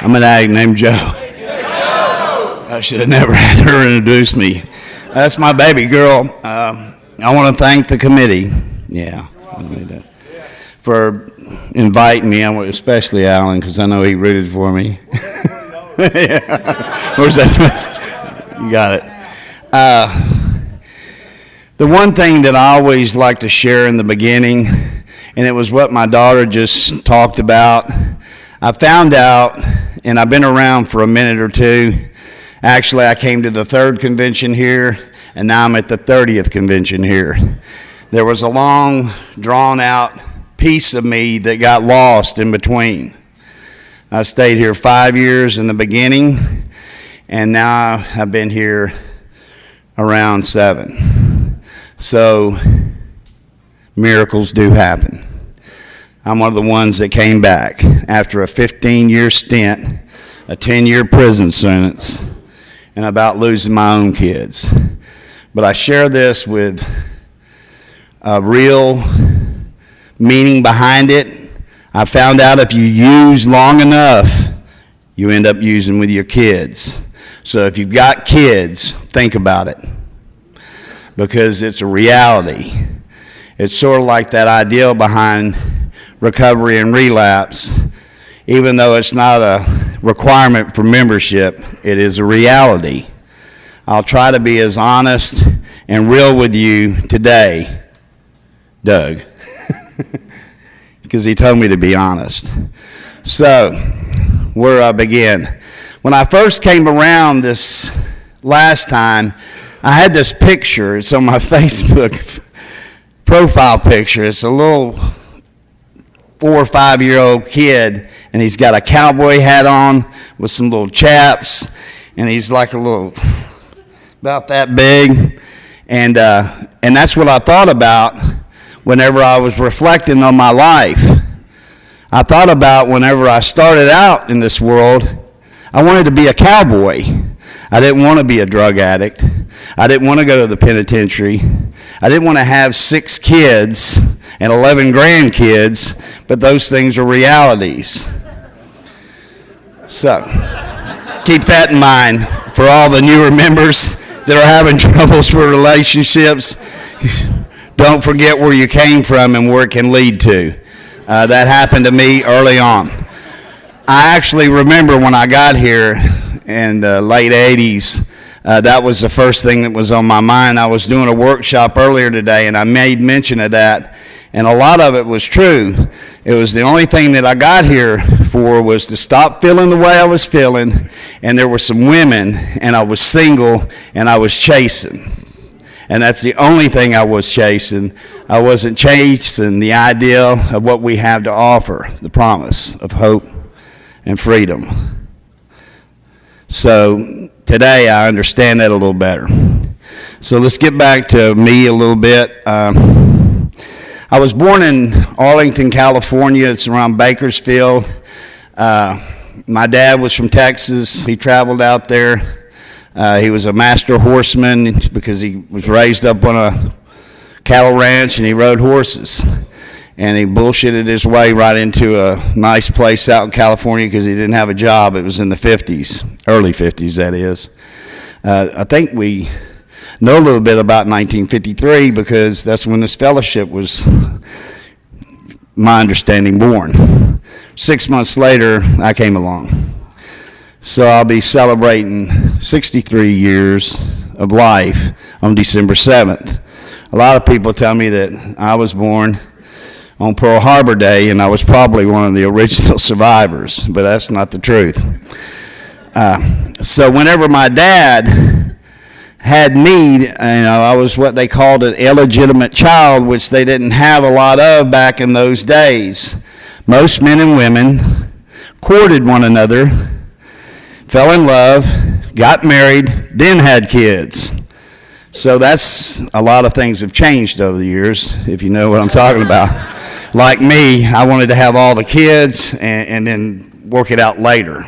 I'm an addict named Joe. I should have never had her introduce me. That's my baby girl. I want to thank the committee, for inviting me, especially Alan, because I know he rooted for me. Where's that? You got it. The one thing that I always like to share in the beginning, and it was what my daughter just talked about, I found out, and I've been around for a minute or two. Actually, I came to the 3rd convention here, and now I'm at the 30th convention here. There was a long, drawn-out piece of me that got lost in between. I stayed here 5 years in the beginning, and now I've been here around 7. So, miracles do happen. I'm one of the ones that came back after a 15-year stint, a 10-year prison sentence, and about losing my own kids. But I share this with a real meaning behind it. I found out if you use long enough, you end up using with your kids. So if you've got kids, think about it, because it's a reality. It's sort of like that ideal behind recovery and relapse. Even though it's not a requirement for membership, it is a reality. I'll try to be as honest and real with you today, Doug, because he told me to be honest. So, where I begin. When I first came around this last time, I had this picture. It's on my Facebook profile picture. It's a little 4 or 5 year old kid, and he's got a cowboy hat on with some little chaps, and he's like a little, about that big, and that's what I thought about whenever I was reflecting on my life. I thought about whenever I started out in this world, I wanted to be a cowboy. I didn't want to be a drug addict. I didn't want to go to the penitentiary. I didn't want to have 6 kids and 11 grandkids, but those things are realities. So, keep that in mind for all the newer members that are having troubles with relationships. Don't forget where you came from and where it can lead to. That happened to me early on. I actually remember when I got here in the late 80s, that was the first thing that was on my mind. I was doing a workshop earlier today, and I made mention of that, and a lot of it was true. It was the only thing that I got here for was to stop feeling the way I was feeling, and there were some women, and I was single, and I was chasing. And that's the only thing I was chasing. I wasn't chasing the idea of what we have to offer, the promise of hope and freedom. So today I understand that a little better. So let's get back to me a little bit. I was born in Arlington, California. It's around Bakersfield. My dad was from Texas. He traveled out there. He was a master horseman because he was raised up on a cattle ranch, and he rode horses. And he bullshitted his way right into a nice place out in California because he didn't have a job. It was in the 50s, early 50s, that is. I think we know a little bit about 1953 because that's when this fellowship was, my understanding, born. 6 months later, I came along. So I'll be celebrating 63 years of life on December 7th. A lot of people tell me that I was born on Pearl Harbor Day, and I was probably one of the original survivors, but that's not the truth. So whenever my dad had me, I was what they called an illegitimate child, which they didn't have a lot of back in those days. Most men and women courted one another, fell in love, got married, then had kids. So that's a lot of things have changed over the years, if you know what I'm talking about. Like me, I wanted to have all the kids and then work it out later.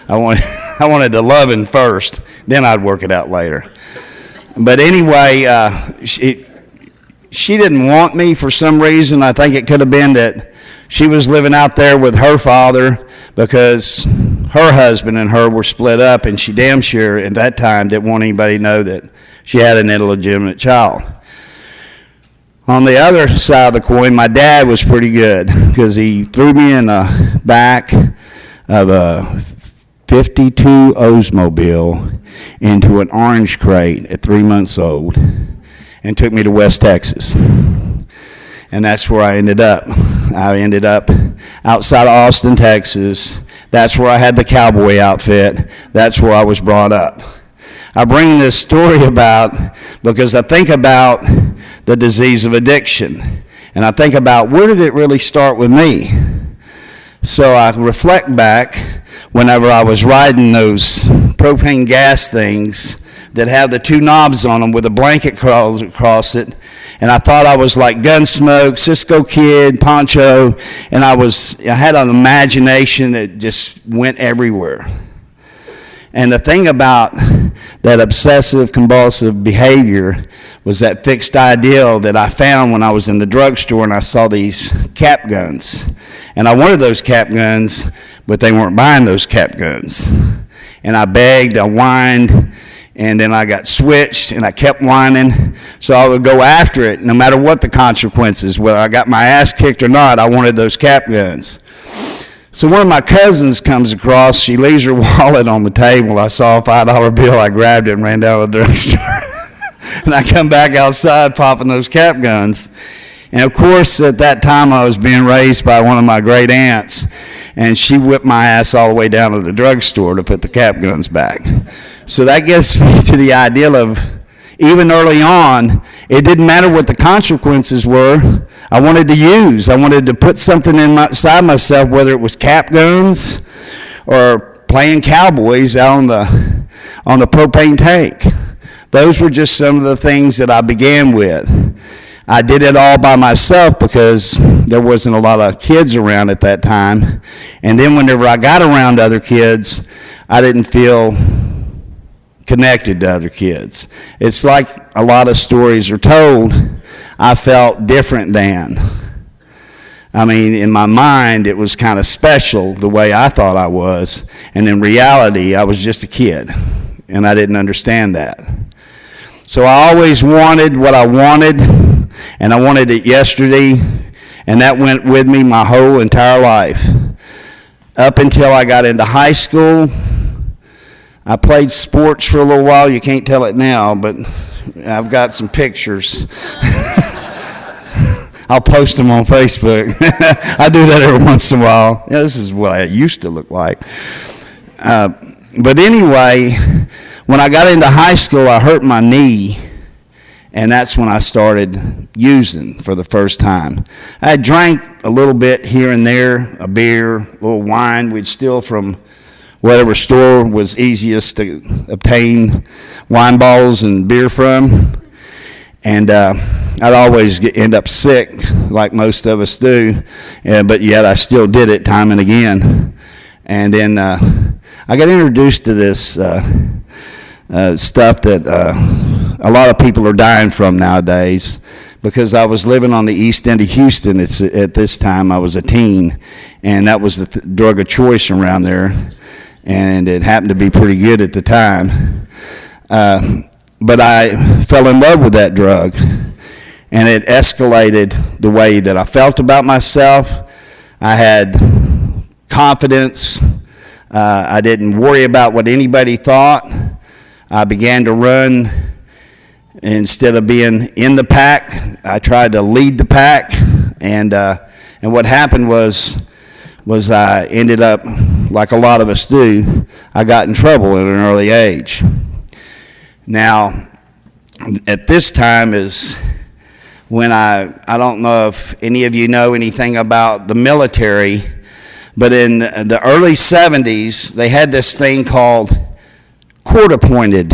I wanted the loving first, then I'd work it out later. But anyway, she didn't want me for some reason. I think it could have been that she was living out there with her father because her husband and her were split up, and she damn sure at that time didn't want anybody to know that she had an illegitimate child. On the other side of the coin, my dad was pretty good because he threw me in the back of a 52 Oldsmobile into an orange crate at 3 months old and took me to West Texas. And that's where I ended up. I ended up outside of Austin, Texas. That's where I had the cowboy outfit. That's where I was brought up. I bring this story about because I think about the disease of addiction. And I think about where did it really start with me? So I reflect back whenever I was riding those propane gas things that have the two knobs on them with a blanket across it. And I thought I was like Gunsmoke, Cisco Kid, Poncho, and I had an imagination that just went everywhere. And the thing about that obsessive compulsive behavior was that fixed ideal that I found when I was in the drugstore and I saw these cap guns. And I wanted those cap guns, but they weren't buying those cap guns. And I begged, I whined, and then I got switched, and I kept whining. So I would go after it, no matter what the consequences, whether I got my ass kicked or not, I wanted those cap guns. So one of my cousins comes across, she leaves her wallet on the table. I saw a $5 bill, I grabbed it and ran down to the drugstore. And I come back outside popping those cap guns. And of course, at that time, I was being raised by one of my great aunts, and she whipped my ass all the way down to the drugstore to put the cap guns back. So that gets me to the ideal of, even early on, it didn't matter what the consequences were. I wanted to use. I wanted to put something inside myself, whether it was cap guns or playing cowboys out on the propane tank. Those were just some of the things that I began with. I did it all by myself because there wasn't a lot of kids around at that time. And then whenever I got around other kids, I didn't feel connected to other kids. It's like a lot of stories are told, I felt different than. I mean, in my mind, it was kind of special the way I thought I was. And in reality, I was just a kid, and I didn't understand that. So I always wanted what I wanted, and I wanted it yesterday, and that went with me my whole entire life. Up until I got into high school, I played sports for a little while. You can't tell it now, but I've got some pictures. I'll post them on Facebook. I do that every once in a while. Yeah, this is what I used to look like. But anyway, when I got into high school, I hurt my knee, and that's when I started using for the first time. I had drank a little bit here and there, a beer, a little wine we'd steal from whatever store was easiest to obtain wine bottles and beer from. And I'd always end up sick, like most of us do, but yet I still did it time and again. And then I got introduced to this stuff that a lot of people are dying from nowadays, because I was living on the east end of Houston. At this time, I was a teen, and that was the drug of choice around there, and it happened to be pretty good at the time. But I fell in love with that drug, and it escalated the way that I felt about myself. I had confidence. I didn't worry about what anybody thought. I began to run. Instead of being in the pack, I tried to lead the pack, and what happened was I ended up, like a lot of us do, I got in trouble at an early age. Now, at this time is when I don't know if any of you know anything about the military, but in the early 70s, they had this thing called court-appointed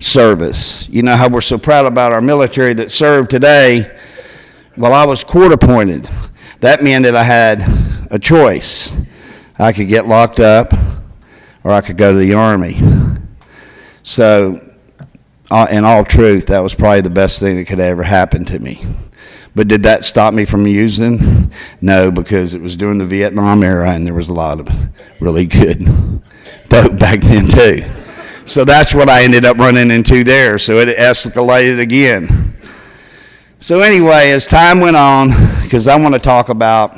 service. You know how we're so proud about our military that served today? Well, I was court-appointed. That meant that I had a choice. I could get locked up, or I could go to the Army. So, in all truth, that was probably the best thing that could ever happen to me. But did that stop me from using? No, because it was during the Vietnam era, and there was a lot of really good dope back then too. So that's what I ended up running into there. So it escalated again. So anyway, as time went on, because I want to talk about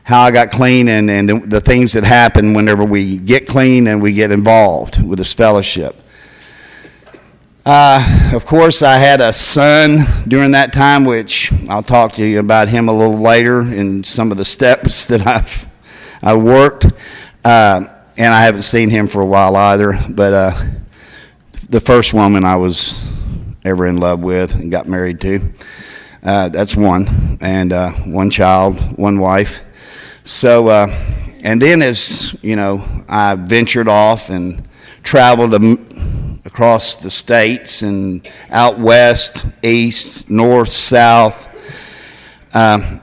how I got clean and the things that happen whenever we get clean and we get involved with this fellowship. Of course, I had a son during that time, which I'll talk to you about him a little later in some of the steps that I worked. And I haven't seen him for a while either. But the first woman I was ever in love with and got married to, that's one. And one child, one wife. So, and then as, you know, I ventured off and traveled across the states and out west, east, north, south. I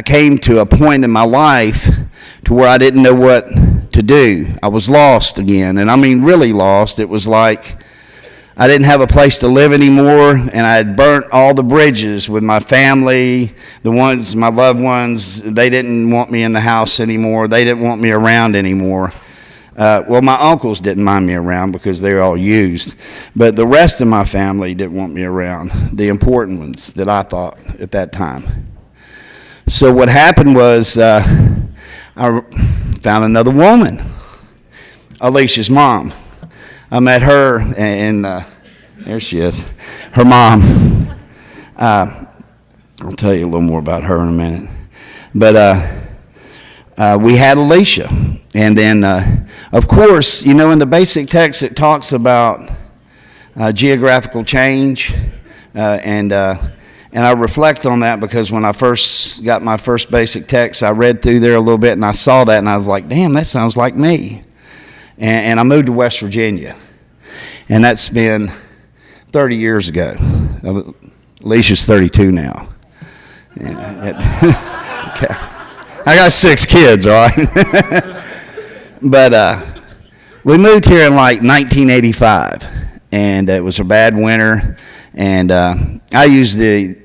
came to a point in my life to where I didn't know what to do. I was lost again, and I mean really lost. It was like I didn't have a place to live anymore, and I had burnt all the bridges with my family, the ones, my loved ones. They didn't want me in the house anymore. They didn't want me around anymore. Well, my uncles didn't mind me around because they were all used, but the rest of my family didn't want me around, the important ones that I thought at that time. So what happened was I found another woman, Alicia's mom. I met her, and there she is, her mom. I'll tell you a little more about her in a minute. But we had Alicia. And then, of course, you know, in the basic text it talks about geographical change. And I reflect on that because when I first got my first basic text, I read through there a little bit and I saw that and I was like, damn, that sounds like me. And I moved to West Virginia. And that's been 30 years ago. Alicia's 32 now. Okay. I got 6 kids, all right? But we moved here in like 1985. And it was a bad winter. And I used the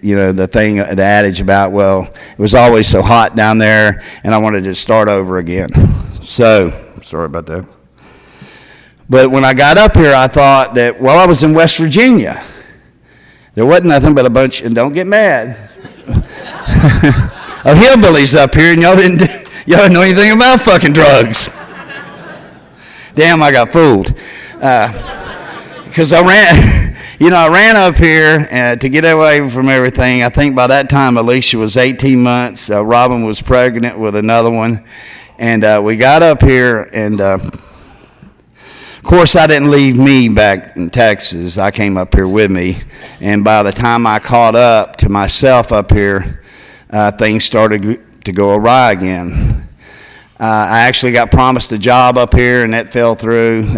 adage about, well, it was always so hot down there, and I wanted to start over again. So, sorry about that. But when I got up here, I thought that, well, I was in West Virginia. There wasn't nothing but a bunch, and don't get mad, of hillbillies up here, and y'all didn't know anything about fucking drugs. Damn, I got fooled. Because I ran up here to get away from everything. I think by that time, Alicia was 18 months. Robin was pregnant with another one. And we got up here, and of course, I didn't leave me back in Texas. I came up here with me. And by the time I caught up to myself up here, things started to go awry again. I actually got promised a job up here, and that fell through.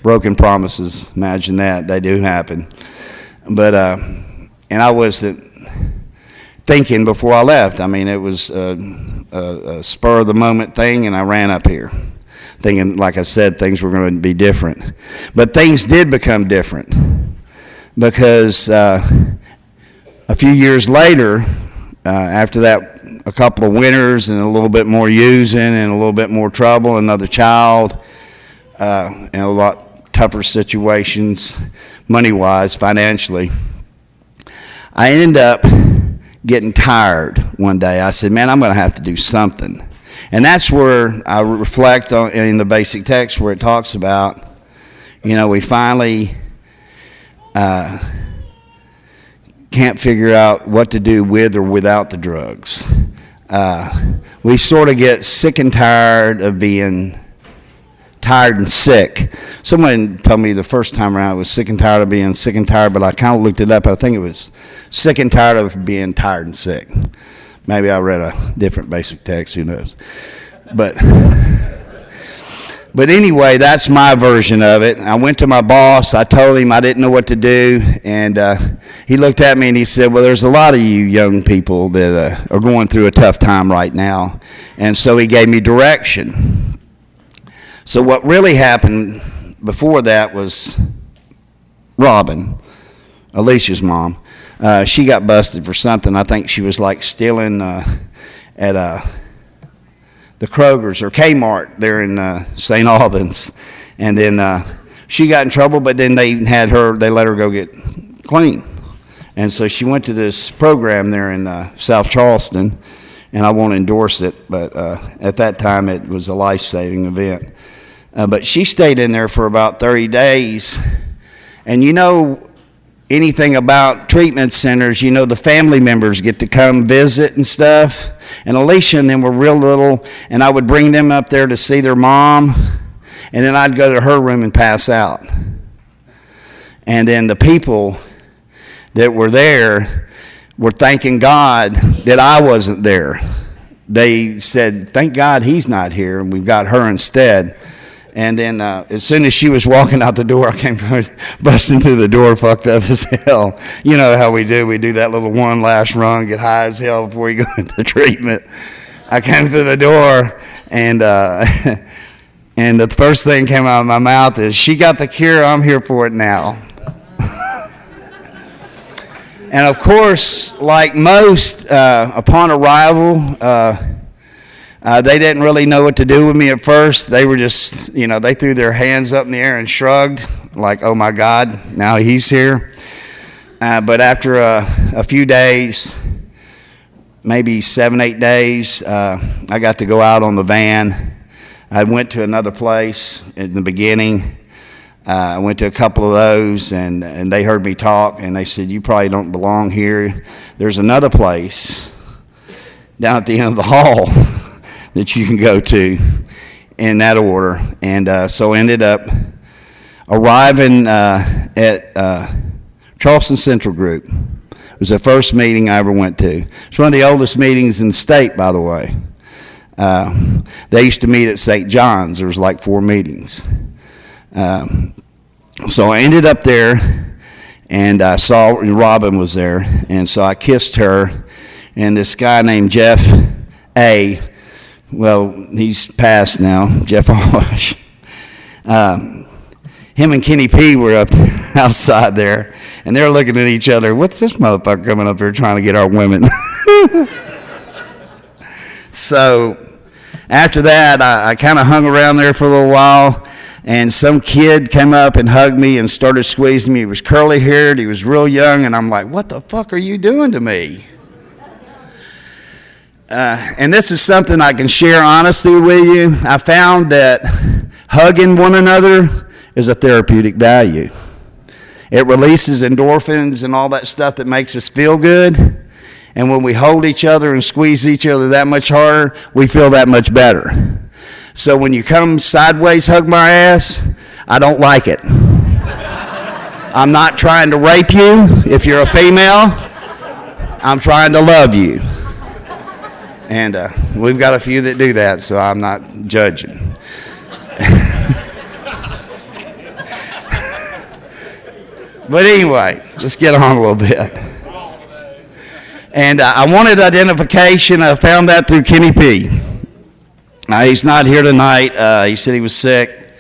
Broken promises, imagine that. They do happen. But, and I wasn't thinking before I left. I mean, it was a spur of the moment thing, and I ran up here thinking, like I said, things were going to be different. But things did become different because a few years later, after that, a couple of winters and a little bit more using and a little bit more trouble, another child, and a lot tougher situations, money-wise, financially. I ended up getting tired one day. I said, man, I'm going to have to do something. And that's where I reflect on in the basic text where it talks about, we finally can't figure out what to do with or without the drugs. We sort of get sick and tired of being tired and sick. Someone told me the first time around I was sick and tired of being sick and tired, but I kind of looked it up. I think it was sick and tired of being tired and sick. Maybe I read a different basic text, who knows. But anyway, that's my version of it. I went to my boss. I told him I didn't know what to do, and he looked at me and he said, well, there's a lot of you young people that are going through a tough time right now. And so he gave me direction. So what really happened before that was Robin, Alicia's mom. She got busted for something. I think she was like stealing at the Kroger's or Kmart there in St. Albans. And then she got in trouble, but then they let her go get clean. And so she went to this program there in South Charleston, and I won't endorse it, but at that time it was a life-saving event. But she stayed in there for about 30 days. And you know anything about treatment centers, you know the family members get to come visit and stuff. And Alicia and them were real little, and I would bring them up there to see their mom, and then I'd go to her room and pass out. And then the people that were there were thanking God that I wasn't there. They said, thank God he's not here, and we've got her instead. And then as soon as she was walking out the door, I came busting through the door, fucked up as hell. You know how we do. We do that little one last run, get high as hell before we go into treatment. I came through the door, and and the first thing came out of my mouth is, she got the cure, I'm here for it now. And of course, like most, upon arrival, they didn't really know what to do with me at first. They were just, they threw their hands up in the air and shrugged, like, oh my God, now he's here. But after a few days, maybe 7-8 days, I got to go out on the van. I went to another place in the beginning. I went to a couple of those, and they heard me talk, and they said, you probably don't belong here. There's another place down at the end of the hall that you can go to, in that order. And so I ended up arriving at Charleston Central Group. It was the first meeting I ever went to. It's one of the oldest meetings in the state, by the way. They used to meet at St. John's. There was like 4 meetings. So I ended up there, and I saw Robin was there, and so I kissed her, and this guy named Jeff A., well, he's passed now, Jeff Awash. Him and Kenny P were up outside there, and they're looking at each other, what's this motherfucker coming up here trying to get our women? So after that, I kind of hung around there for a little while, and some kid came up and hugged me and started squeezing me. He was curly-haired, he was real young, and I'm like, what the fuck are you doing to me? And this is something I can share honestly with you. I found that hugging one another is a therapeutic value. It releases endorphins and all that stuff that makes us feel good. And when we hold each other and squeeze each other that much harder, we feel that much better. So when you come sideways, hug my ass, I don't like it. I'm not trying to rape you if you're a female. I'm trying to love you. And we've got a few that do that, so I'm not judging. But anyway, let's get on a little bit. And I wanted identification. I found that through Kenny P. He's not here tonight. He said he was sick,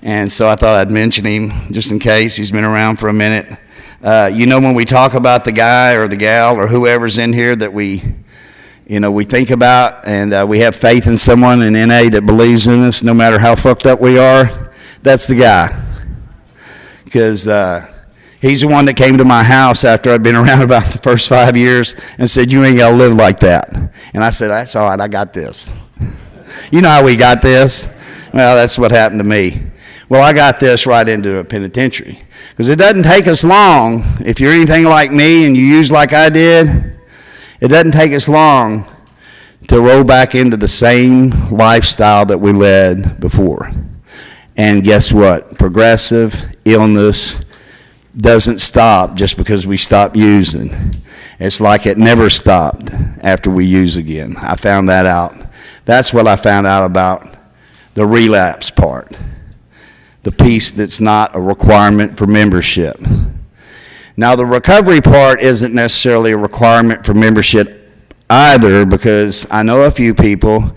and so I thought I'd mention him just in case. He's been around for a minute. When we talk about the guy or the gal or whoever's in here that we think about, and we have faith in someone in NA that believes in us no matter how fucked up we are, that's the guy. Because he's the one that came to my house after I'd been around about the first 5 years and said, you ain't got to live like that. And I said, that's all right, I got this. You know how we got this? Well, that's what happened to me. Well, I got this right into a penitentiary. Because it doesn't take us long, if you're anything like me and you use like I did, it doesn't take us long to roll back into the same lifestyle that we led before. And guess what? Progressive illness doesn't stop just because we stop using. It's like it never stopped after we use again. I found that out. That's what I found out about the relapse part, the piece that's not a requirement for membership. Now, the recovery part isn't necessarily a requirement for membership either, because I know a few people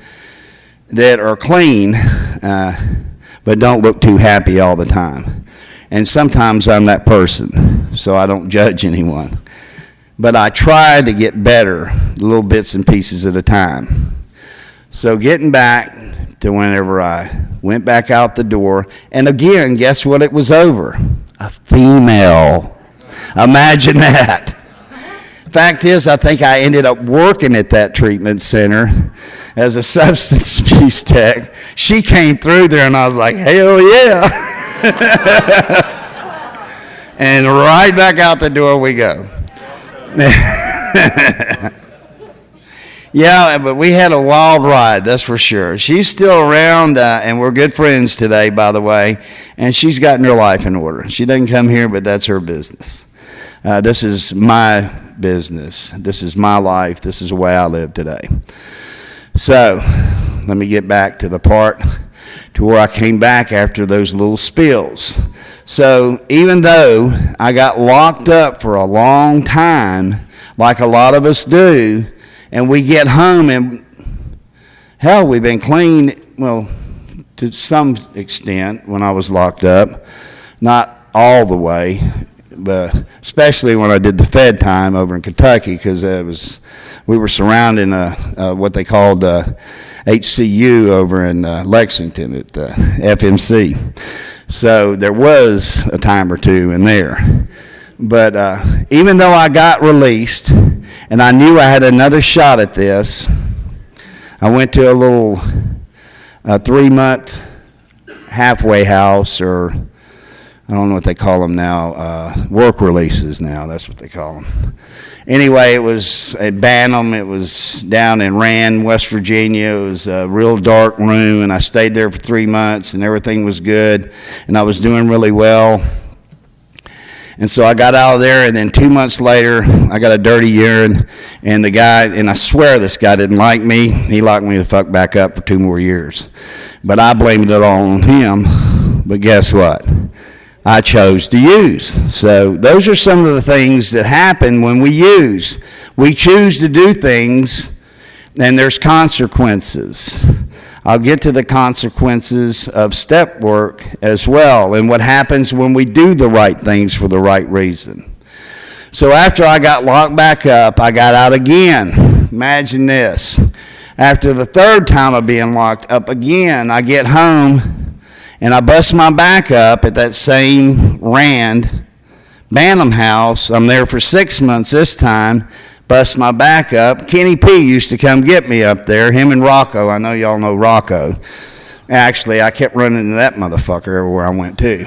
that are clean but don't look too happy all the time. And sometimes I'm that person, so I don't judge anyone. But I try to get better, little bits and pieces at a time. So getting back to whenever I went back out the door, and again, guess what it was over? A female. Imagine that. Fact is, I think I ended up working at that treatment center as a substance abuse tech. She came through there, and I was like, hell yeah. And right back out the door we go. Yeah, but we had a wild ride, that's for sure. She's still around, and we're good friends today, by the way, and she's gotten her life in order. She doesn't come here, but that's her business. This is my business. This is my life. This is the way I live today. So, let me get back to the part to where I came back after those little spills. So, even though I got locked up for a long time, like a lot of us do, and we get home and, hell, we've been clean, well, to some extent when I was locked up. Not all the way, but especially when I did the Fed time over in Kentucky, because we were surrounding what they called HCU over in Lexington at FMC. So there was a time or two in there. But even though I got released and I knew I had another shot at this, I went to a little 3-month halfway house, or I don't know what they call them now, work releases now, that's what they call them. Anyway, it was at Bantam. It was down in Rand, West Virginia. It was a real dark room, and I stayed there for 3 months, and everything was good, and I was doing really well. And so I got out of there, and then 2 months later, I got a dirty urine, and the guy, and I swear this guy didn't like me. He locked me the fuck back up for 2 more years. But I blamed it all on him. But guess what? I chose to use. So those are some of the things that happen when we use. We choose to do things, and there's consequences. I'll get to the consequences of step work as well, and what happens when we do the right things for the right reason. So after I got locked back up, I got out again. Imagine this. After the third time of being locked up again, I get home, and I bust my back up at that same Rand Bantam house. I'm there for 6 months this time. Bust my back up. Kenny P used to come get me up there, him and Rocco. I know y'all know Rocco. Actually, I kept running into that motherfucker everywhere I went to.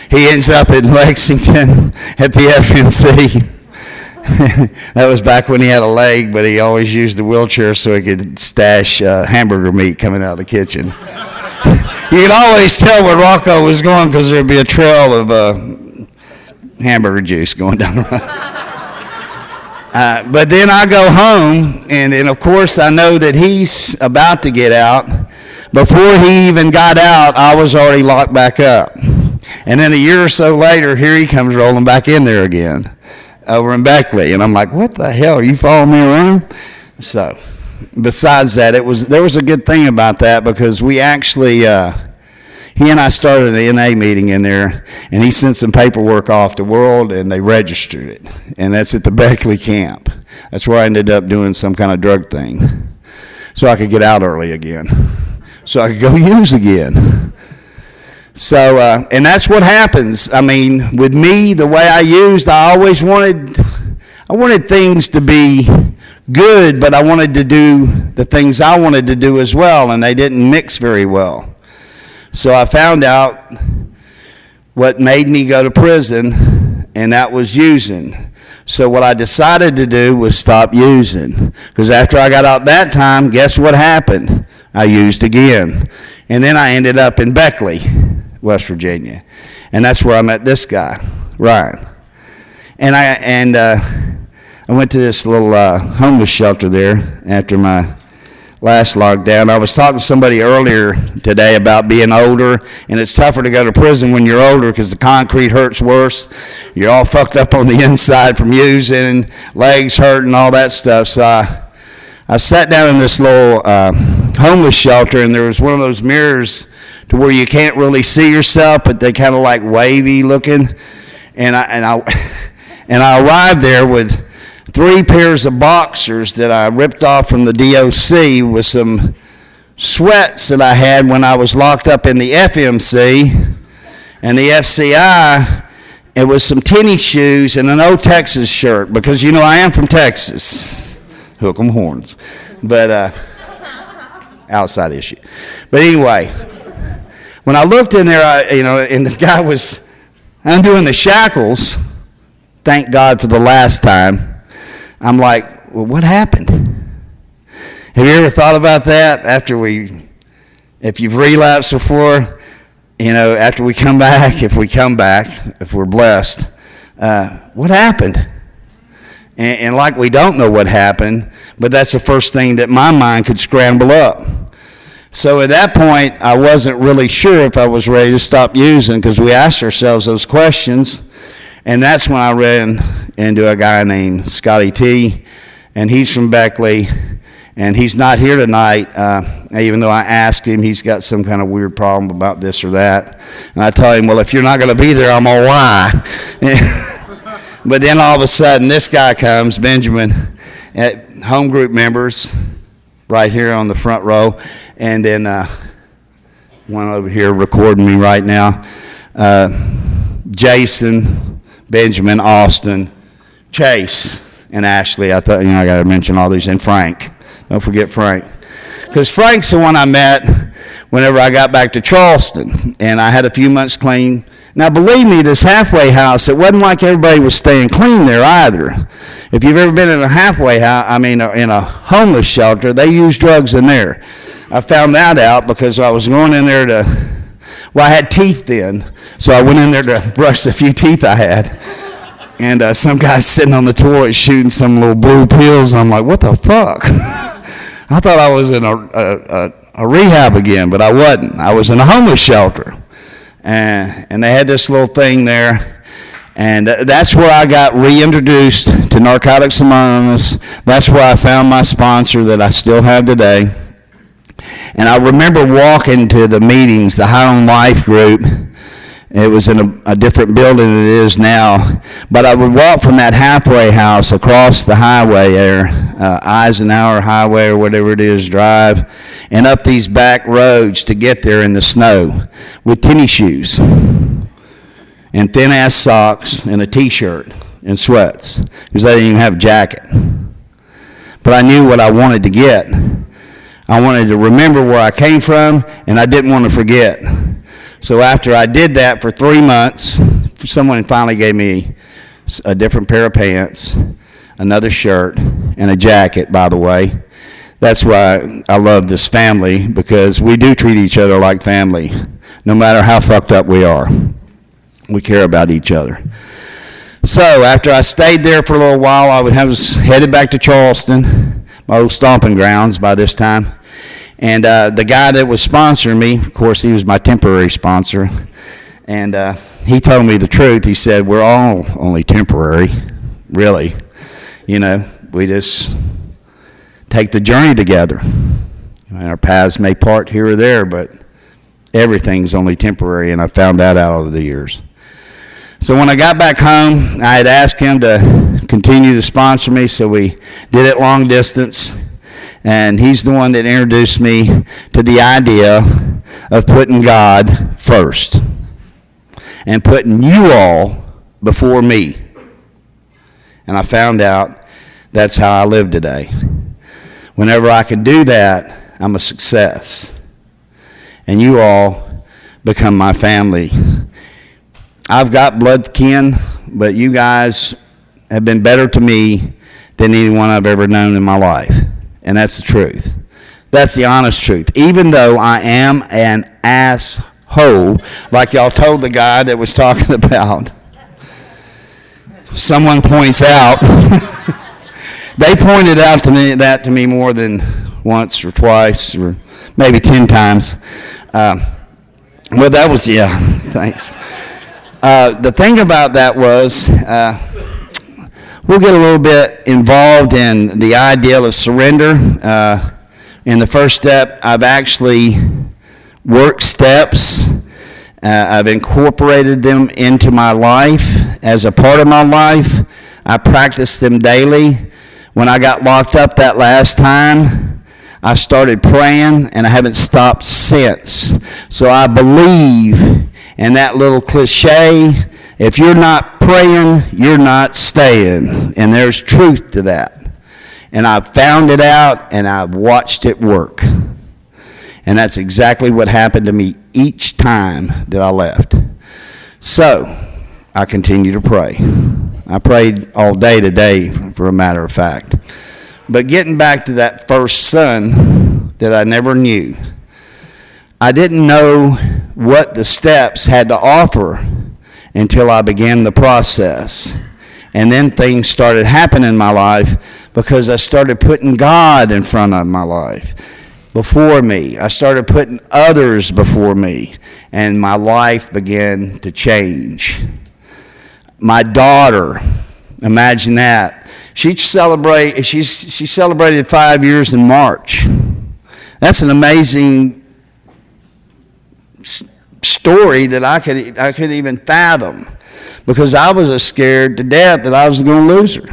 He ends up in Lexington at the FNC. That was back when he had a leg, but he always used the wheelchair so he could stash hamburger meat coming out of the kitchen. You could always tell where Rocco was going because there'd be a trail of hamburger juice going down the road. But then I go home, and of course I know that he's about to get out. Before he even got out, I was already locked back up. And then a year or so later, here he comes rolling back in there again, over in Beckley. And I'm like, what the hell, are you following me around? So, besides that, there was a good thing about that, because we actually, he and I started an NA meeting in there, and he sent some paperwork off to World, and they registered it. And that's at the Beckley camp. That's where I ended up doing some kind of drug thing, so I could get out early again, so I could go use again. So, and that's what happens. I mean, with me, the way I used, I always wanted things to be good, but I wanted to do the things I wanted to do as well, and they didn't mix very well. So I found out what made me go to prison, and that was using. So what I decided to do was stop using, because after I got out that time, guess what happened? I used again. And then I ended up in Beckley, West Virginia, and that's where I met this guy, Ryan. And I went to this little homeless shelter there after my last lockdown. I was talking to somebody earlier today about being older, and it's tougher to go to prison when you're older because the concrete hurts worse. You're all fucked up on the inside from using, legs hurting, all that stuff. So I sat down in this little homeless shelter, and there was one of those mirrors to where you can't really see yourself, but they kind of like wavy looking. And I arrived there with 3 pairs of boxers that I ripped off from the DOC with some sweats that I had when I was locked up in the FMC and the FCI. It was some tennis shoes and an old Texas shirt, because you know I am from Texas. Hook 'em horns. But outside issue. But anyway, when I looked in there, and the guy was undoing the shackles, thank God for the last time, I'm like, well, what happened? Have you ever thought about that if you've relapsed before? After we come back, if we're blessed, what happened? And like we don't know what happened, but that's the first thing that my mind could scramble up. So at that point, I wasn't really sure if I was ready to stop using, because we asked ourselves those questions. And that's when I ran into a guy named Scotty T, and he's from Beckley. And he's not here tonight, even though I asked him. He's got some kind of weird problem about this or that. And I tell him, well, if you're not going to be there, I'm going to lie. But then all of a sudden, this guy comes, Benjamin, at home group members, right here on the front row. And then one over here recording me right now, Jason, Benjamin, Austin, Chase, and Ashley. I thought, I got to mention all these, and Frank. Don't forget Frank. Because Frank's the one I met whenever I got back to Charleston. And I had a few months clean. Now, believe me, this halfway house, it wasn't like everybody was staying clean there either. If you've ever been in a halfway house, in a homeless shelter, they use drugs in there. I found that out because I was going in there I had teeth then. So I went in there to brush the few teeth I had. And some guy's sitting on the toilet shooting some little blue pills. And I'm like, what the fuck? I thought I was in a rehab again, but I wasn't. I was in a homeless shelter. And they had this little thing there. And that's where I got reintroduced to Narcotics Anonymous. That's where I found my sponsor that I still have today. And I remember walking to the meetings, the High on Life group. It was in a different building than it is now. But I would walk from that halfway house across the highway there, Eisenhower Highway or whatever it is, drive, and up these back roads to get there in the snow with tennis shoes and thin-ass socks and a T-shirt and sweats, because I didn't even have a jacket. But I knew what I wanted to get. I wanted to remember where I came from, and I didn't want to forget. So after I did that for 3 months, someone finally gave me a different pair of pants, another shirt, and a jacket, by the way. That's why I love this family, because we do treat each other like family, no matter how fucked up we are. We care about each other. So after I stayed there for a little while, I was headed back to Charleston, my old stomping grounds by this time. And the guy that was sponsoring me, of course, he was my temporary sponsor, and he told me the truth. He said, we're all only temporary, really. We just take the journey together. Our paths may part here or there, but everything's only temporary, and I found that out over the years. So when I got back home, I had asked him to continue to sponsor me, so we did it long distance. And he's the one that introduced me to the idea of putting God first and putting you all before me. And I found out that's how I live today. Whenever I can do that, I'm a success. And you all become my family. I've got blood kin, but you guys have been better to me than anyone I've ever known in my life. And that's the truth. That's the honest truth. Even though I am an asshole, like y'all told the guy that was talking about, someone points out, they pointed out to me more than once or twice or maybe 10 times. Well, that was, yeah, thanks. The thing about that was, we'll get a little bit involved in the ideal of surrender. In the first step, I've actually work steps. I've incorporated them into my life as a part of my life. I practice them daily. When I got locked up that last time, I started praying, and I haven't stopped since. So I believe in that little cliche, if you're not praying, you're not staying. And there's truth to that. And I've found it out, and I've watched it work. And that's exactly what happened to me each time that I left. So, I continue to pray. I prayed all day today, for a matter of fact. But getting back to that first son that I never knew, I didn't know what the steps had to offer until I began the process. And then things started happening in my life because I started putting God in front of my life. Before me. I started putting others before me, and my life began to change. My daughter, imagine that. She celebrated 5 years in March. That's an amazing story that I could even fathom, because I was scared to death that I was going to lose her.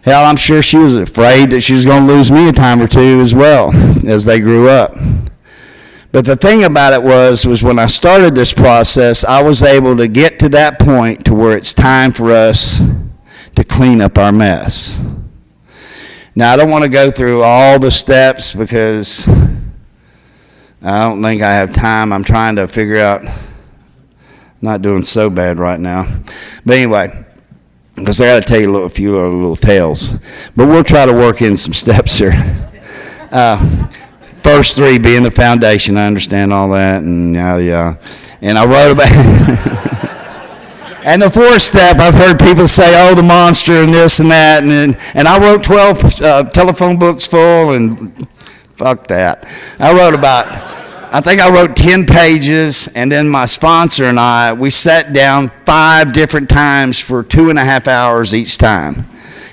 Hell, I'm sure she was afraid that she was going to lose me a time or two as well as they grew up. But the thing about it was when I started this process, I was able to get to that point to where it's time for us to clean up our mess. Now, I don't want to go through all the steps because I don't think I have time. I'm trying to figure out, not doing so bad right now. But anyway, because I got to tell you a few little tales. But we'll try to work in some steps here. First three being the foundation. I understand all that. And and I wrote about and the fourth step, I've heard people say, oh, the monster and this and that. And I wrote 12 telephone books full, and fuck that. I think I wrote 10 pages, and then my sponsor and we sat down 5 different times for 2.5 hours each time.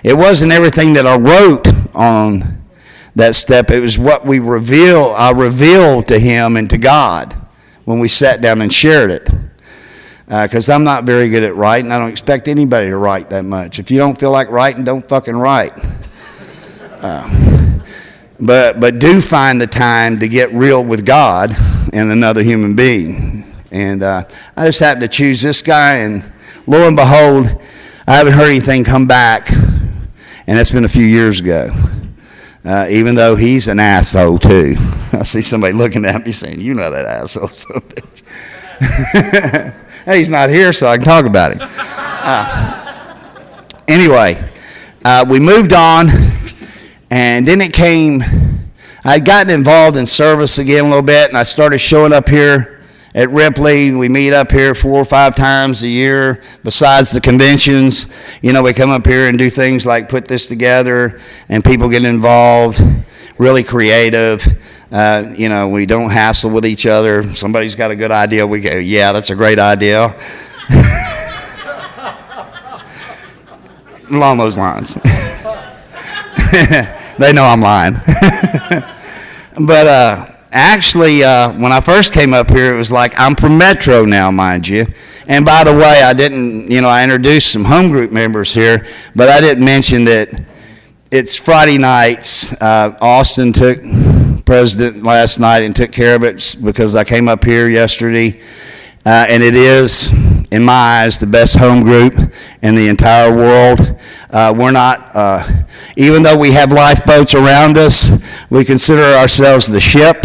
It wasn't everything that I wrote on that step. It was what I revealed to him and to God when we sat down and shared it. Because I'm not very good at writing. I don't expect anybody to write that much. If you don't feel like writing, don't fucking write. But do find the time to get real with God and another human being. And I just happened to choose this guy, and lo and behold, I haven't heard anything come back, and that's been a few years ago. Even though he's an asshole too. I see somebody looking at me saying, you know that asshole son of a bitch. Hey, he's not here, so I can talk about him. Anyway, we moved on. And then it came, I'd gotten involved in service again a little bit, and I started showing up here at Ripley. We meet up here 4 or 5 times a year besides the conventions. You know, we come up here and do things like put this together, and people get involved, really creative. We don't hassle with each other. Somebody's got a good idea, we go, yeah, that's a great idea. Along those lines. They know I'm lying. But actually, when I first came up here, it was like, I'm from Metro now, mind you. And by the way, I introduced some home group members here, but I didn't mention that it's Friday nights. Austin took president last night and took care of it because I came up here yesterday. And it is, in my eyes, the best home group in the entire world. We're not, even though we have lifeboats around us, we consider ourselves the ship.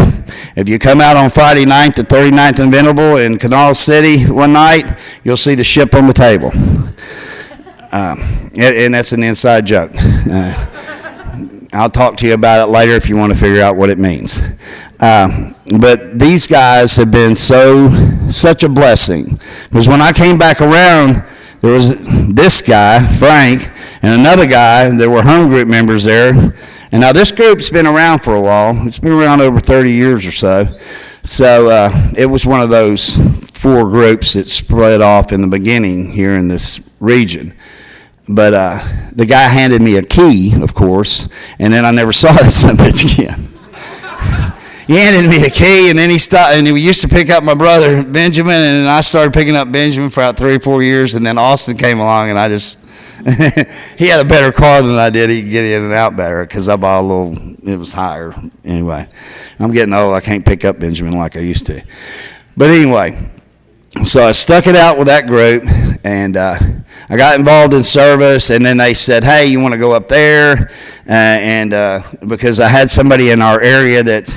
If you come out on Friday night, the 39th and Venerable in Canal City one night, you'll see the ship on the table. And that's an inside joke. I'll talk to you about it later if you want to figure out what it means. But these guys have been such a blessing. Because when I came back around, there was this guy, Frank, and another guy. There were home group members there. And now this group's been around for a while. It's been around over 30 years or so. So it was one of those 4 groups that spread off in the beginning here in this region. But the guy handed me a key, of course, and then I never saw that son of a bitch again. he handed me the key, and then he stopped, and he used to pick up my brother Benjamin, and I started picking up Benjamin for about 3 or 4 years, and then Austin came along, and I just he had a better car than I did. He could get in and out better because I bought a little. It was higher anyway. I'm getting old. I can't pick up Benjamin like I used to. But anyway. So I stuck it out with that group, and I got involved in service, and then they said, hey, you want to go up there? Because I had somebody in our area that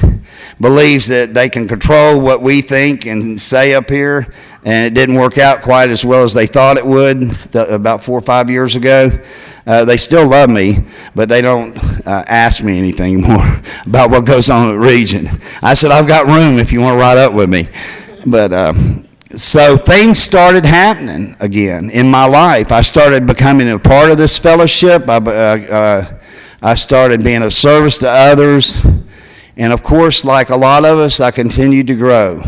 believes that they can control what we think and say up here, and it didn't work out quite as well as they thought it would about 4 or 5 years ago. They still love me, but they don't ask me anything more about what goes on in the region. I said, I've got room if you want to ride up with me. But so things started happening again in my life. I started becoming a part of this fellowship. I started being of service to others. And of course, like a lot of us, I continued to grow.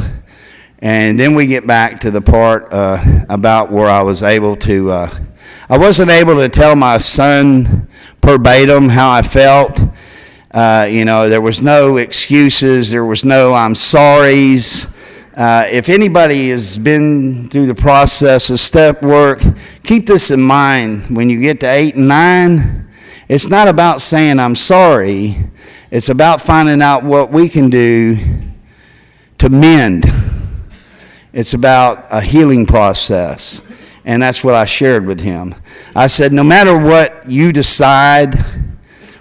And then we get back to the part about where I was able to, I wasn't able to tell my son verbatim how I felt. There was no excuses. There was no I'm sorries. If anybody has been through the process of step work, keep this in mind. When you get to 8 and 9, it's not about saying I'm sorry. It's about finding out what we can do to mend. It's about a healing process. And that's what I shared with him. I said, no matter what you decide,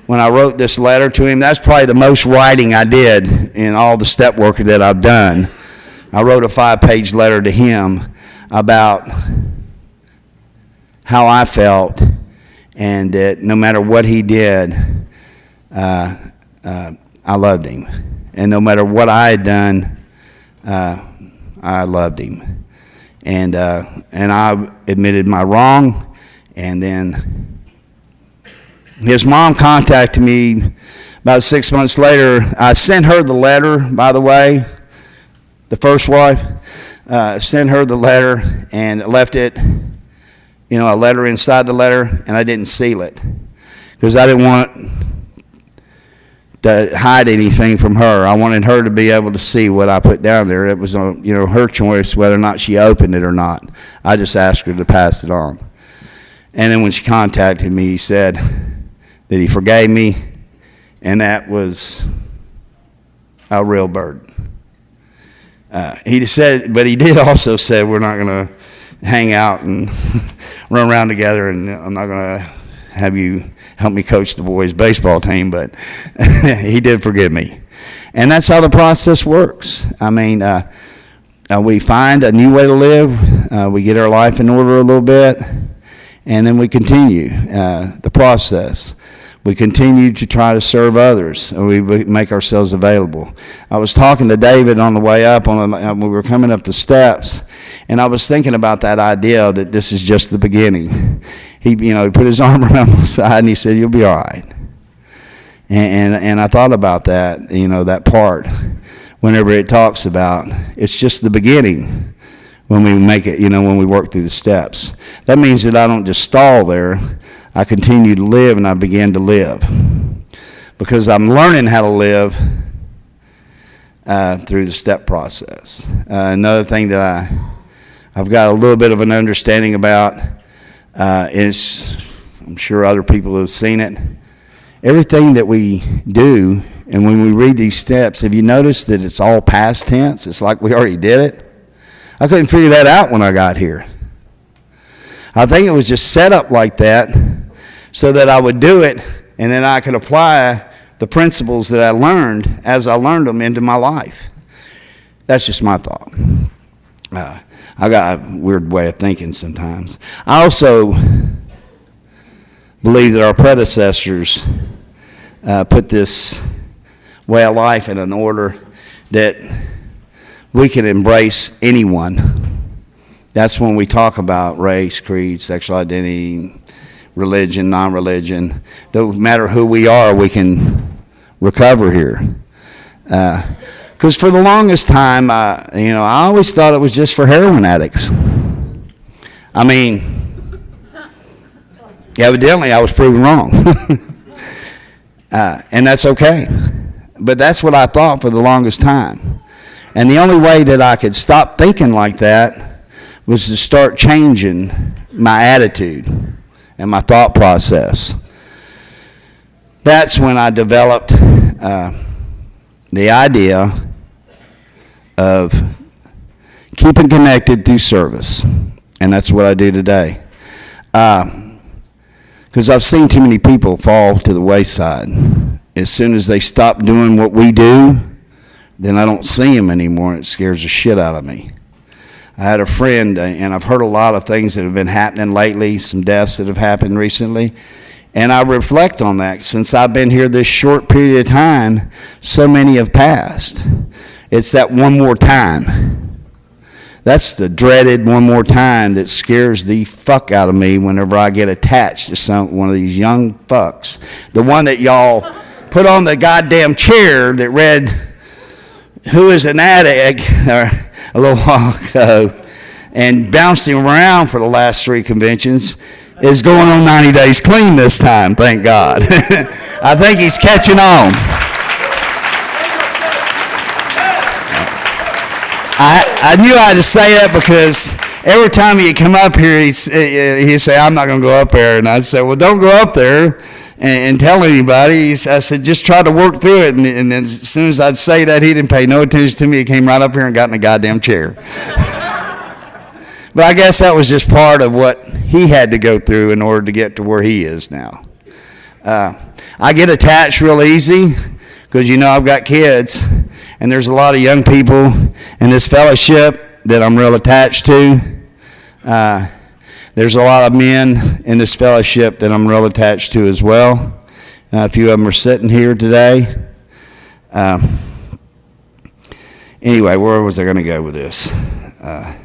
when I wrote this letter to him, that's probably the most writing I did in all the step work that I've done. I wrote a 5-page letter to him about how I felt, and that no matter what he did, I loved him. And no matter what I had done, I loved him. And I admitted my wrong, and then his mom contacted me about 6 months later. I sent her the letter, by the way. The first wife, sent her the letter and left it, a letter inside the letter, and I didn't seal it because I didn't want to hide anything from her. I wanted her to be able to see what I put down there. It was, her choice whether or not she opened it or not. I just asked her to pass it on. And then when she contacted me, he said that he forgave me, and that was a real burden. He said, but he did also say we're not going to hang out and run around together, and I'm not going to have you help me coach the boys' baseball team, but he did forgive me. And that's how the process works. I mean, we find a new way to live, we get our life in order a little bit, and then we continue the process. We continue to try to serve others, and we make ourselves available. I was talking to David on the way up, when we were coming up the steps, and I was thinking about that idea that this is just the beginning. He put his arm around my side, and he said, "You'll be all right." And I thought about that, that part, whenever it talks about it's just the beginning. When we make it, when we work through the steps, that means that I don't just stall there. I continue to live, and I begin to live because I'm learning how to live through the step process. Another thing that I've got a little bit of an understanding about is, I'm sure other people have seen it, everything that we do, and when we read these steps, have you noticed that it's all past tense? It's like we already did it. I couldn't figure that out when I got here. I think it was just set up like that so that I would do it, and then I could apply the principles that I learned as I learned them into my life. That's just my thought. I got a weird way of thinking sometimes. I also believe that our predecessors put this way of life in an order that we can embrace anyone. That's when we talk about race, creed, sexual identity, religion, non-religion. No matter who we are, we can recover here. Because for the longest time, I always thought it was just for heroin addicts. I mean, evidently I was proven wrong. And that's okay. But that's what I thought for the longest time. And the only way that I could stop thinking like that was to start changing my attitude and my thought process. That's when I developed the idea of keeping connected through service. And that's what I do today. Because I've seen too many people fall to the wayside. As soon as they stop doing what we do, then I don't see them anymore, and it scares the shit out of me. I had a friend, and I've heard a lot of things that have been happening lately, some deaths that have happened recently, and I reflect on that. Since I've been here this short period of time, so many have passed. It's that one more time. That's the dreaded one more time that scares the fuck out of me whenever I get attached to one of these young fucks. The one that y'all put on the goddamn chair that read "Who is an Addict" a little while ago, and bounced him around for the last 3 conventions, is going on 90 days clean this time, thank God. I think he's catching on. I knew I had to say that because every time he'd come up here, he'd say, "I'm not going to go up there." And I'd say, "Well, don't go up there and tell anybody." I said, "Just try to work through it." And then as soon as I'd say that, he didn't pay no attention to me. He came right up here and got in a goddamn chair. But I guess that was just part of what he had to go through in order to get to where he is now. I get attached real easy because, I've got kids. And there's a lot of young people in this fellowship that I'm real attached to. There's a lot of men in this fellowship that I'm real attached to as well. A few of them are sitting here today. Anyway, where was I going to go with this? I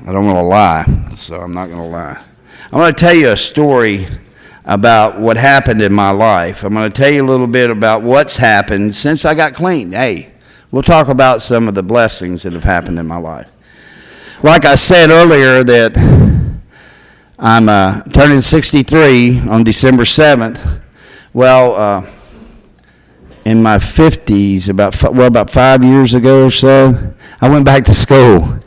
don't want to lie, so I'm not going to lie. I want to tell you a story about what happened in my life. I'm going to tell you a little bit about what's happened since I got clean. Hey, we'll talk about some of the blessings that have happened in my life. Like I said earlier, that I'm turning 63 on December 7th. Well, in my 50s, about 5 years ago or so, I went back to school.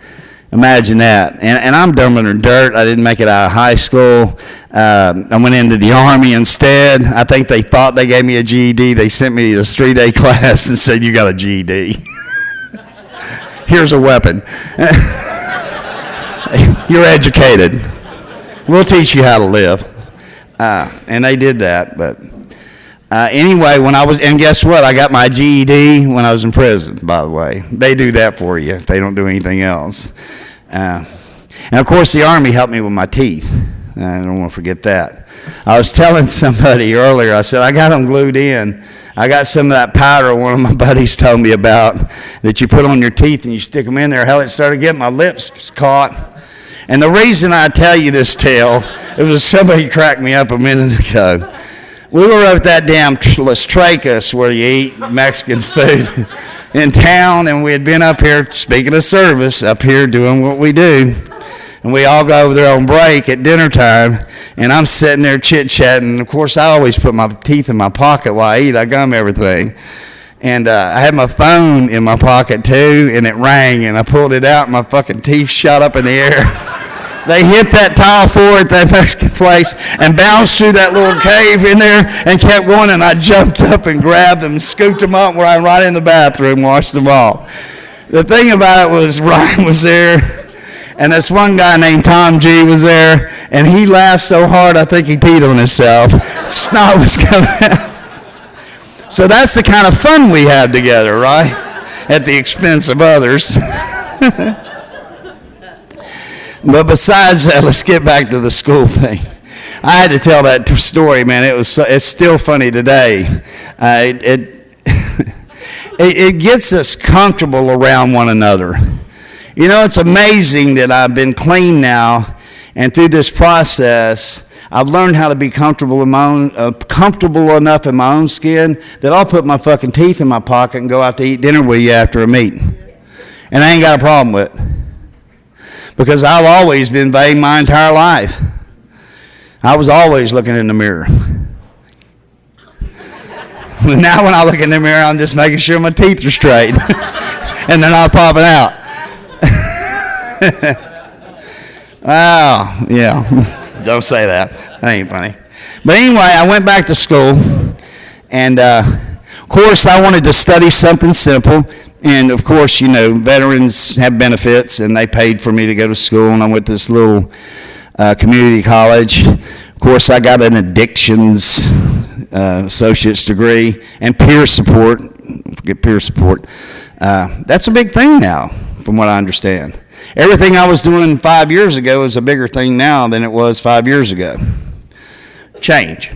Imagine that. And I'm dumber than dirt. I didn't make it out of high school. I went into the Army instead. I think they thought they gave me a GED. They sent me to this 3-day class and said, "You got a GED. Here's a weapon. You're educated. We'll teach you how to live." And they did that. But anyway, and guess what? I got my GED when I was in prison, by the way. They do that for you if they don't do anything else. And of course, the Army helped me with my teeth. I don't want to forget that. I was telling somebody earlier, I said, I got them glued in. I got some of that powder one of my buddies told me about that you put on your teeth and you stick them in there. Hell, it started getting my lips caught. And the reason I tell you this tale, it was somebody cracked me up a minute ago. We were at that damn Las Tracas where you eat Mexican food in town, and we had been up here, speaking of service, up here doing what we do. And we all go over there on break at dinner time, and I'm sitting there chit-chatting. Of course, I always put my teeth in my pocket while I eat. I gum everything. And I had my phone in my pocket, too, and it rang, and I pulled it out, and my fucking teeth shot up in the air. They hit that tile floor at that Mexican place and bounced through that little cave in there and kept going, and I jumped up and grabbed them, scooped them up, where I'm right in the bathroom, washed them off. The thing about it was Ryan was there, and this one guy named Tom G was there, and he laughed so hard I think he peed on himself. Snot was coming out. So that's the kind of fun we have together, right? At the expense of others. But besides that, let's get back to the school thing. I had to tell that story, man. It's still funny today. It gets us comfortable around one another. It's amazing that I've been clean now, and through this process, I've learned how to be comfortable enough in my own skin that I'll put my fucking teeth in my pocket and go out to eat dinner with you after a meeting. And I ain't got a problem with it. Because I've always been vain my entire life. I was always looking in the mirror. Now when I look in the mirror, I'm just making sure my teeth are straight and they're not popping out. Wow, yeah. Don't say that. That ain't funny. But anyway, I went back to school, and of course, I wanted to study something simple. And of course, you know, veterans have benefits, and they paid for me to go to school, and I went to this little community college. Of course, I got an addictions associate's degree and peer support. Forget peer support. That's a big thing now, from what I understand. Everything I was doing 5 years ago is a bigger thing now than it was 5 years ago. Change.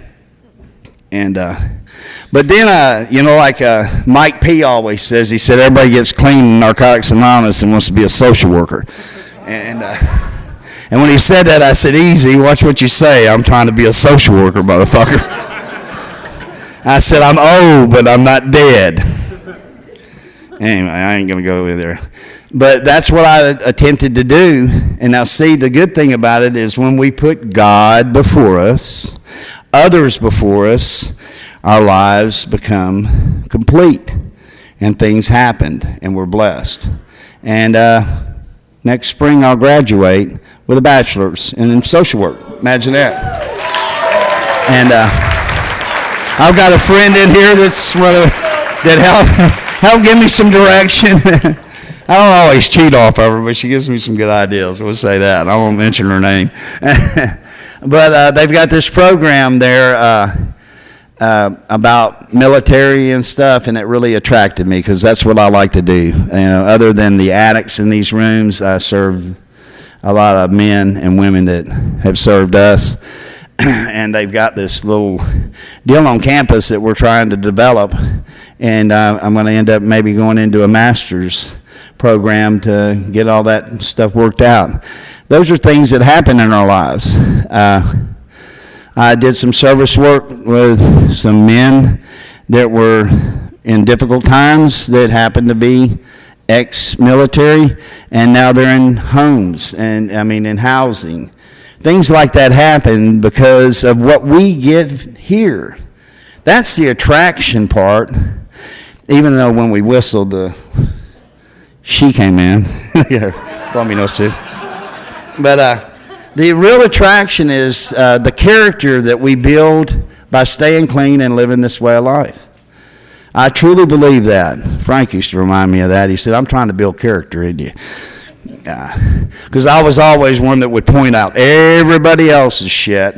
And but then, you know, like Mike P. always says, he said everybody gets clean in Narcotics Anonymous and wants to be a social worker. And when he said that, I said, easy, watch what you say. I'm trying to be a social worker, motherfucker. I said, I'm old, but I'm not dead. Anyway, I ain't going to go over there. But that's what I attempted to do. And now see, the good thing about it is when we put God before us, others before us, our lives become complete. And things happened, and we're blessed. And next spring I'll graduate with a bachelor's in social work. Imagine that. And I've got a friend in here that help give me some direction. I don't always cheat off of her, but she gives me some good ideas. We'll say that. I won't mention her name. But they've got this program there about military and stuff, and it really attracted me because that's what I like to do. You know, other than the addicts in these rooms, I serve a lot of men and women that have served us. And they've got this little deal on campus that we're trying to develop, and I'm going to end up maybe going into a master's program to get all that stuff worked out. Those are things that happen in our lives. I did some service work with some men that were in difficult times that happened to be ex-military, and now they're in homes and in housing. Things like that happen because of what we give here. That's the attraction part. Even though when we whistled, she came in. Brought me no soup. But the real attraction is the character that we build by staying clean and living this way of life. I truly believe that. Frank used to remind me of that. He said, I'm trying to build character in you. Because I was always one that would point out everybody else's shit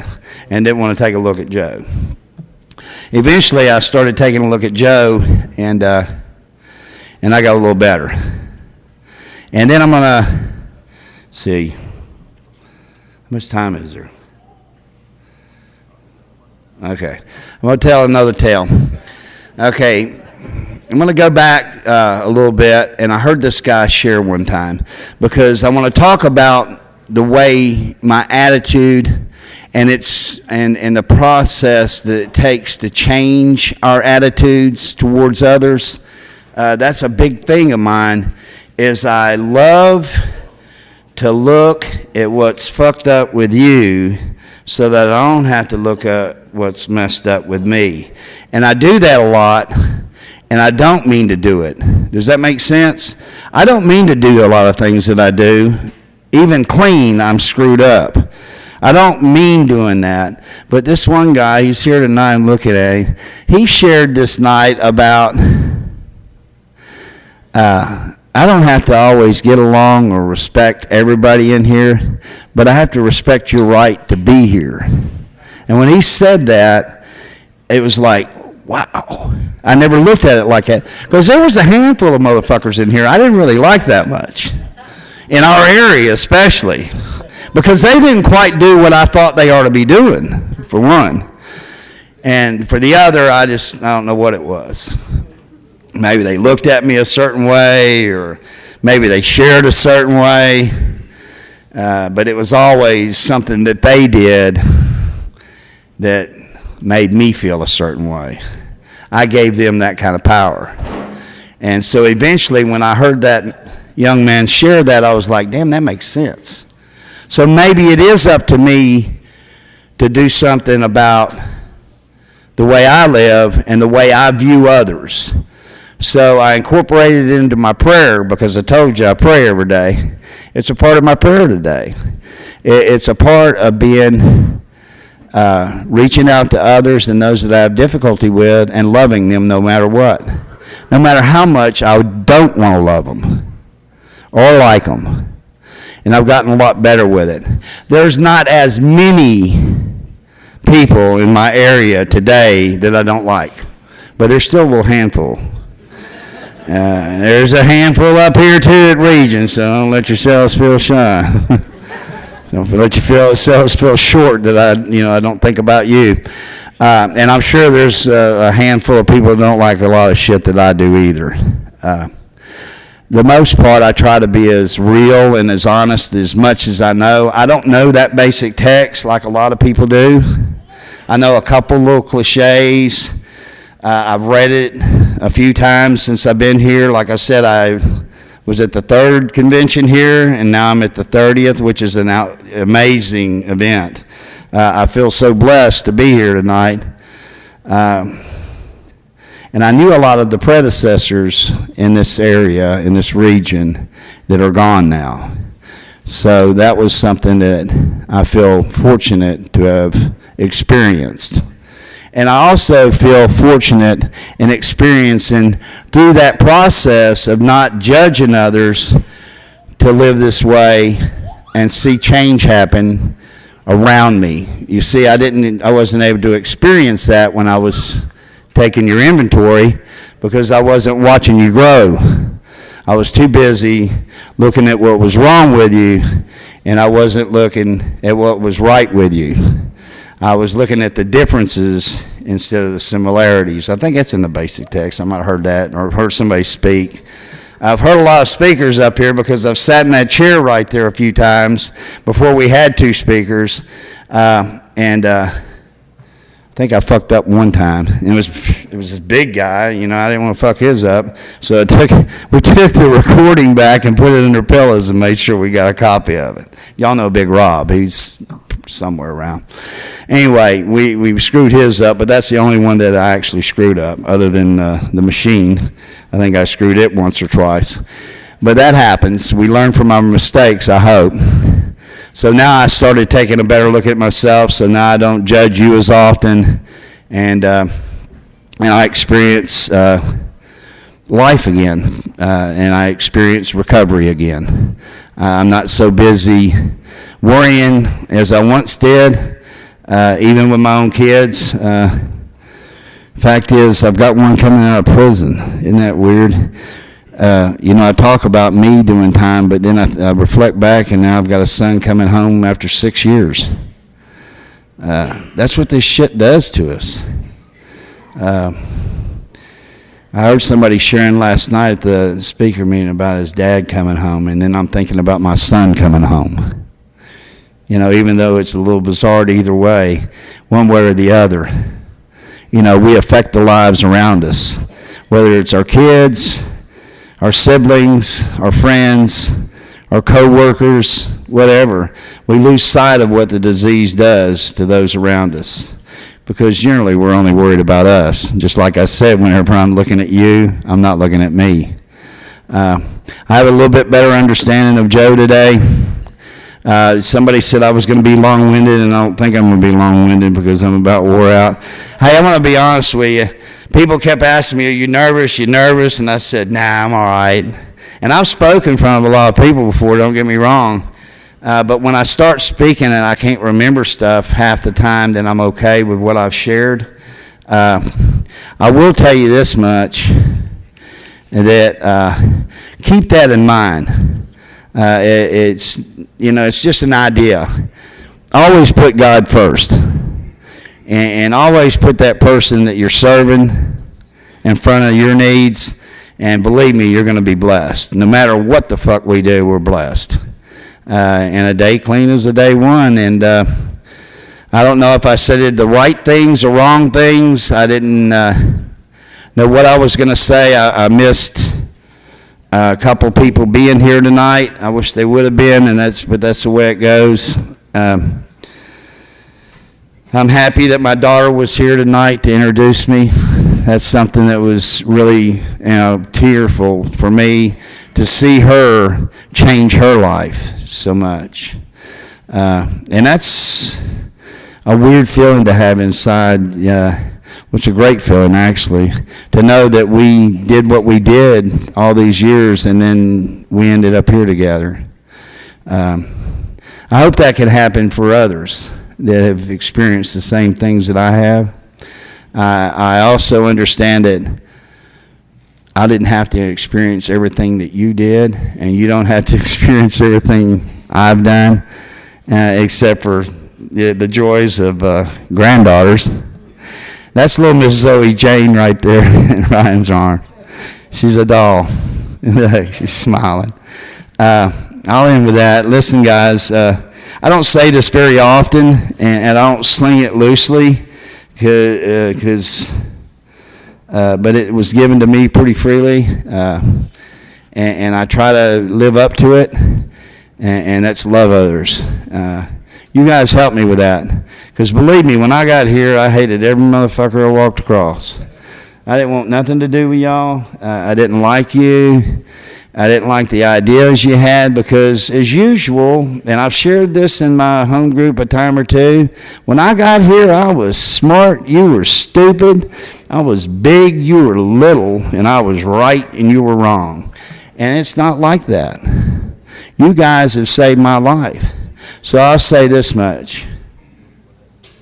and didn't want to take a look at Joe. Eventually, I started taking a look at Joe, and I got a little better. And then I'm going to see, how much time is there? Okay, I'm going to tell another tale. Okay, I'm going to go back a little bit, and I heard this guy share one time, because I want to talk about the way my attitude and the process that it takes to change our attitudes towards others. That's a big thing of mine, is I love to look at what's fucked up with you so that I don't have to look at what's messed up with me. And I do that a lot. And I don't mean to do it. Does that make sense? I don't mean to do a lot of things that I do. Even clean, I'm screwed up. I don't mean doing that. But this one guy, he's here tonight, I'm looking at him. He shared this night about, I don't have to always get along or respect everybody in here, but I have to respect your right to be here. And when he said that, it was like, wow. I never looked at it like that. Because there was a handful of motherfuckers in here I didn't really like that much. In our area especially. Because they didn't quite do what I thought they ought to be doing, for one. And for the other, I don't know what it was. Maybe they looked at me a certain way, or maybe they shared a certain way. But it was always something that they did that made me feel a certain way. I gave them that kind of power. And so eventually when I heard that young man share that, I was like, damn, that makes sense. So maybe it is up to me to do something about the way I live and the way I view others. So I incorporated it into my prayer because I told you I pray every day. It's a part of my prayer today. It's a part of being reaching out to others and those that I have difficulty with and loving them no matter what. No matter how much I don't want to love them or like them. And I've gotten a lot better with it. There's not as many people in my area today that I don't like. But there's still a little handful. There's a handful up here too at Region, so don't let yourselves feel shy. Don't let yourselves feel short that I don't think about you. And I'm sure there's a handful of people that don't like a lot of shit that I do either. The most part, I try to be as real and as honest as much as I know. I don't know that basic text like a lot of people do. I know a couple little cliches. I've read it a few times since I've been here. Like I said, I was at the 3rd convention here, and now I'm at the 30th, which is an amazing event. I feel so blessed to be here tonight. And I knew a lot of the predecessors in this area, in this region, that are gone now. So that was something that I feel fortunate to have experienced. And I also feel fortunate in experiencing through that process of not judging others to live this way and see change happen around me. You see, I wasn't able to experience that when I was taking your inventory because I wasn't watching you grow. I was too busy looking at what was wrong with you, and I wasn't looking at what was right with you. I was looking at the differences instead of the similarities. I think that's in the basic text. I might have heard that or heard somebody speak. I've heard a lot of speakers up here because I've sat in that chair right there a few times before we had 2 speakers, and I think I fucked up one time. It was this big guy, I didn't want to fuck his up. So we took the recording back and put it under pillows and made sure we got a copy of it. Y'all know Big Rob. He's somewhere around. Anyway, we screwed his up, but that's the only one that I actually screwed up, other than the machine. I think I screwed it once or twice. But that happens. We learn from our mistakes, I hope. So now I started taking a better look at myself, so now I don't judge you as often, and I experience life again, and I experience recovery again. I'm not so busy worrying as I once did, even with my own kids. Fact is, I've got one coming out of prison. Isn't that weird? I talk about me doing time, but then I reflect back, and now I've got a son coming home after 6 years. That's what this shit does to us. I heard somebody sharing last night at the speaker meeting about his dad coming home, and then I'm thinking about my son coming home. Even though it's a little bizarre either way, one way or the other. We affect the lives around us, whether it's our kids, our siblings, our friends, our co-workers, whatever. We lose sight of what the disease does to those around us because generally we're only worried about us. Just like I said, whenever I'm looking at you, I'm not looking at me. I have a little bit better understanding of Joe today. Somebody said I was going to be long-winded, and I don't think I'm going to be long-winded because I'm about wore out. Hey, I want to be honest with you. People kept asking me, are you nervous? You nervous? And I said, nah, I'm all right. And I've spoken in front of a lot of people before, don't get me wrong. But when I start speaking and I can't remember stuff half the time, then I'm okay with what I've shared. I will tell you this much, that keep that in mind. It's just an idea. Always put God first. And always put that person that you're serving in front of your needs, and believe me, you're going to be blessed. No matter what the fuck we do, we're blessed. And a day clean is a day won, and I don't know if I said the right things or wrong things. I didn't know what I was going to say. I missed a couple people being here tonight. I wish they would have been, but that's the way it goes. I'm happy that my daughter was here tonight to introduce me. That's something that was really, tearful for me to see her change her life so much. And that's a weird feeling to have inside. It's a great feeling, actually, to know that we did what we did all these years and then we ended up here together. I hope that could happen for others that have experienced the same things that I have. I also understand that I didn't have to experience everything that you did, and you don't have to experience everything I've done, except for the joys of granddaughters. That's little Miss Zoe Jane right there in Ryan's arms. She's a doll. She's smiling. I'll end with that. Listen, guys, I don't say this very often, and I don't sling it loosely, but it was given to me pretty freely, and I try to live up to it, and that's love others. You guys help me with that, because believe me, when I got here, I hated every motherfucker I walked across. I didn't want nothing to do with y'all. I didn't like you. I didn't like the ideas you had, because as usual, and I've shared this in my home group a time or two, when I got here, I was smart, you were stupid. I was big, you were little, and I was right and you were wrong. And it's not like that. You guys have saved my life. So I'll say this much.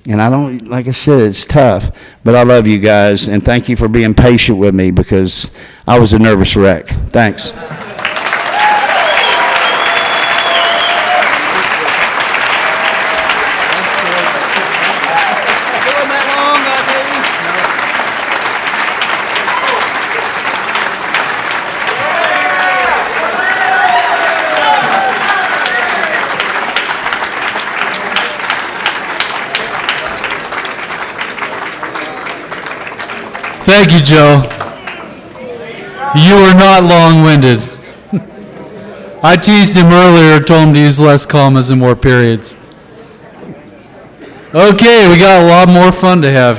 And I don't, like I said, it's tough, but I love you guys, and thank you for being patient with me, because I was a nervous wreck. Thanks. Thank you, Joe. You were not long-winded. I teased him earlier, told him to use less commas and more periods. Okay, we got a lot more fun to have here.